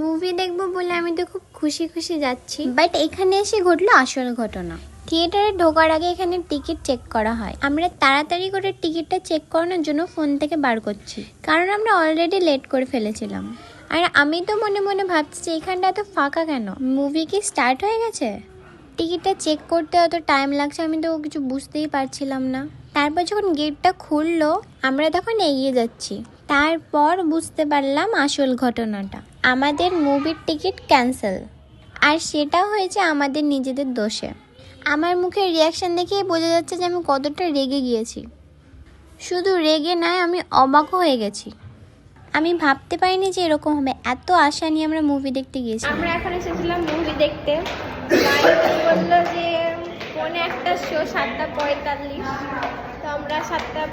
Movie দেখবো বলে আমি তো খুব খুশি খুশি যাচ্ছি, বাট এখানে এসে ঘটলো আসল ঘটনা। থিয়েটারে ঢোকার আগে এখানে টিকিট চেক করা হয়। আমরা তাড়াতাড়ি করে টিকিটটা চেক করানোর জন্য ফোন থেকে বার করছি, কারণ আমরা অলরেডি লেট করে ফেলেছিলাম। আর আমি তো মনে মনে ভাবছি যে এখানটা এত ফাঁকা কেন, মুভি কি স্টার্ট হয়ে গেছে? টিকিটটা চেক করতে অত টাইম লাগছে আমি তো কিছু বুঝতেই পারছিলাম না। তারপর যখন গেটটা খুললো আমরা তখন এগিয়ে যাচ্ছি, তারপর বুঝতে পারলাম আসল ঘটনাটা। আমাদের মুভির টিকিট ক্যান্সেল, আর সেটা হয়েছে আমাদের নিজেদের দোষে। আমার মুখের রিয়াকশান দেখেই বোঝা যাচ্ছে যে আমি কতটা রেগে গিয়েছি। শুধু রেগে নয়, আমি অবাকও হয়ে গেছি। আমি ভাবতে পারিনি যে এরকম হবে। এত আশা নিয়ে আমরা মুভি দেখতে গিয়েছি। আমরা এখন এসেছিলাম মুভি দেখতে। বললো যে 1:45 শো, 7:45। তো আমরা 7টা